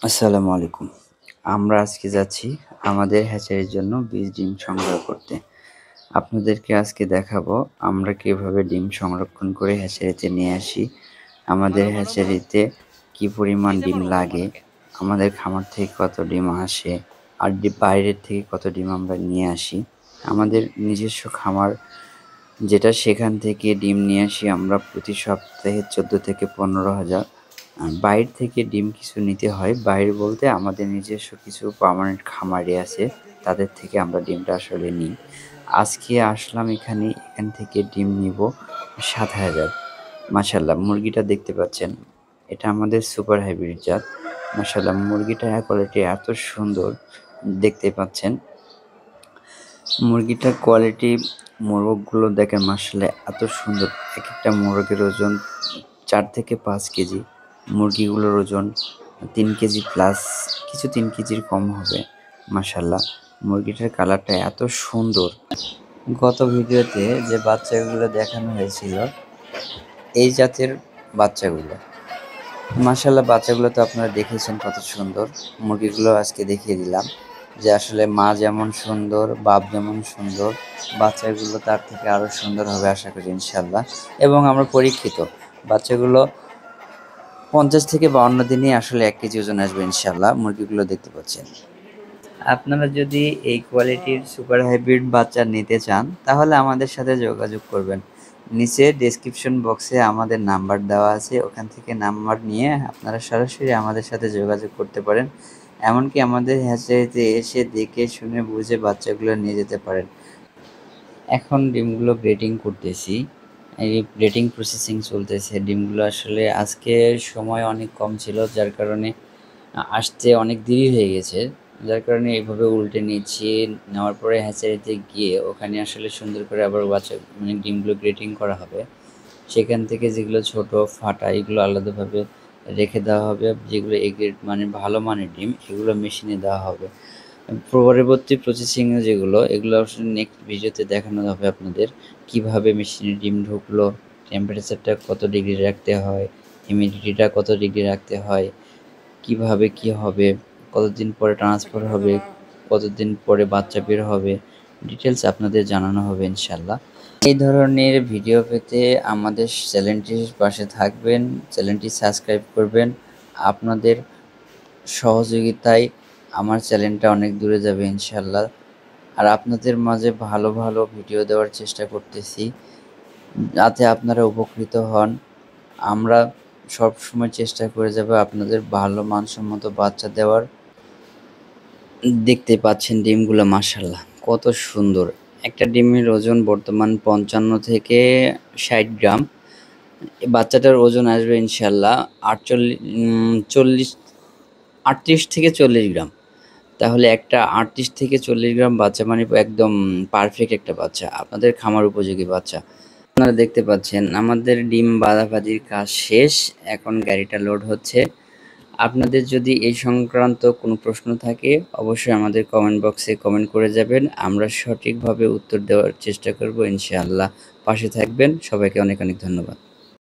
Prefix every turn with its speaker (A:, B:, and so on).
A: আসসালামু আলাইকুম। আমরা আজকে যাচ্ছি আমাদের হ্যাচারির জন্য বীজ ডিম সংগ্রহ করতে। আপনাদেরকে আজকে দেখাবো আমরা কিভাবে ডিম সংরক্ষণ করে হ্যাচারিতে নিয়ে আসি। আমাদের হ্যাচারিতে কি পরিমাণ ডিম লাগে, আমাদের খামার থেকে কত ডিম আসে, আর বাইরের থেকে কত ডিম আমরা নিয়ে আসি। আমাদের নিজস্ব খামার যেটা সেখান থেকে ডিম নিয়ে আসি আমরা প্রতি সপ্তাহে ১৪ থেকে ১৫,০০০। বাইরে থেকে ডিম কিছু নিতে হয়। বাইরে বলতে আমাদের নিজস্ব কিছু পার্মানেন্ট খামারি আছে, তাদের থেকে আমরা ডিমটা আসলে নিই। আজকে আসলাম এখান থেকে ডিম নিবো ৭,০০০। মাশাআল্লাহ মুরগিটা দেখতে পাচ্ছেন, এটা আমাদের সুপার হাইব্রিড জাত। মাশাআল্লাহ মুরগিটার কোয়ালিটি এত সুন্দর দেখতে পাচ্ছেন। মুরগিটার কোয়ালিটি, মোরগগুলো দেখেন মাশাআল্লাহ এত সুন্দর। একেকটা মোরগের ওজন ৪ থেকে ৫ কেজি। মুরগিগুলোর ওজন ৩ কেজি প্লাস, কিছু ৩ কেজির কম হবে। মাশাআল্লাহ মুরগিটার কালারটা এত সুন্দর। গত ভিডিওতে যে বাচ্চাগুলো দেখানো হয়েছিল এই জাতের বাচ্চাগুলো। মাশাআল্লাহ বাচ্চাগুলো তো আপনারা দেখেছেন কত সুন্দর। মুরগিগুলো আজকে দেখিয়ে দিলাম যে আসলে মা যেমন সুন্দর, বাপ যেমন সুন্দর, বাচ্চাগুলো তার থেকে আরও সুন্দর হবে আশা করি ইনশাআল্লাহ। এবং আমরা পরীক্ষিত বাচ্চাগুলো ৫০ থেকে ৫২ দিনেই আসলে ১ কেজি ওজন আসবে ইনশাআল্লাহ। মুরগিগুলো দেখতে পাচ্ছেন। আপনারা যদি এই কোয়ালিটির সুপার হাইব্রিড বাচ্চা নিতে চান তাহলে আমাদের সাথে যোগাযোগ করবেন। নিচে ডেসক্রিপশন বক্সে আমাদের নাম্বার দেওয়া আছে, ওখান থেকে নাম্বার নিয়ে আপনারা সরাসরি আমাদের সাথে যোগাযোগ করতে পারেন। এমনকি আমাদের হ্যাচারিতে এসে দেখে শুনে বুঝে বাচ্চাগুলো নিয়ে যেতে পারেন। এখন ডিমগুলো গ্রেডিং করতেছি, এই গ্রেডিং প্রসেসিং চলতেছে। ডিমগুলো আসলে আজকে সময় অনেক কম ছিল, যার কারণে আসতে অনেক দেরি হয়ে গেছে, যার কারণে এইভাবে উল্টে নিচ্ছি। নেওয়ার পরে হ্যাচারিতে গিয়ে ওখানে আসলে সুন্দর করে আবার ডিমগুলো গ্রেডিং করা হবে। সেখান থেকে যেগুলো ছোট ফাটা এগুলো আলাদাভাবে রেখে দেওয়া হবে, যেগুলো এ গ্রেড মানে ভালো মানের ডিম এগুলো মেশিনে দেওয়া হবে। পরবর্তী প্রসেসিংয়ে যেগুলো এগুলো আসলে নেক্সট ভিডিওতে দেখানো হবে আপনাদের কিভাবে মেশিনে ডিম ঢুকলো, টেম্পারেচারটা কত ডিগ্রি রাখতে হয়, হিউমিডিটিটা কত ডিগ্রি রাখতে হয়, কিভাবে কি হবে, কতদিন পরে ট্রান্সফার হবে, কতদিন পরে বাচ্চা বের হবে, ডিটেলস আপনাদের জানানো হবে ইনশাল্লাহ। এই ধরনের ভিডিও পেতে আমাদের চ্যানেলটির পাশে থাকবেন, চ্যানেলটি সাবস্ক্রাইব করবেন। আপনাদের সহযোগিতায় আমার চ্যানেলটা অনেক দূরে যাবে ইনশাল্লাহ। আর আপনাদের মাঝে ভালো ভালো ভিডিও দেওয়ার চেষ্টা করতেছি যাতে আপনারা উপকৃত হন। আমরা সবসময় চেষ্টা করে যাব আপনাদের ভালো মানসম্মত বাচ্চা দেওয়ার। দেখতে পাচ্ছেন ডিমগুলো মাশাআল্লাহ কত সুন্দর। একটা ডিমের ওজন বর্তমান ৫৫ থেকে ৬০ গ্রাম। বাচ্চাটার ওজন আসবে ইনশাল্লাহ ৩৮ থেকে ৪০ গ্রাম। তাহলে একটা ৩৮ থেকে ৪০ গ্রাম বাচ্চা মানে একদম পারফেক্ট একটা বাচ্চা, আপনাদের খামার উপযোগী বাচ্চা। আপনারা দেখতে পাচ্ছেন আমাদের ডিম বাঁধাবাঁধির কাজ শেষ, এখন গাড়িটা লোড হচ্ছে। আপনাদের যদি এই সংক্রান্ত কোনো প্রশ্ন থাকে অবশ্যই আমাদের কমেন্ট বক্সে কমেন্ট করে যাবেন, আমরা সঠিকভাবে উত্তর দেওয়ার চেষ্টা করব ইনশাআল্লাহ। পাশে থাকবেন, সবাইকে অনেক অনেক ধন্যবাদ।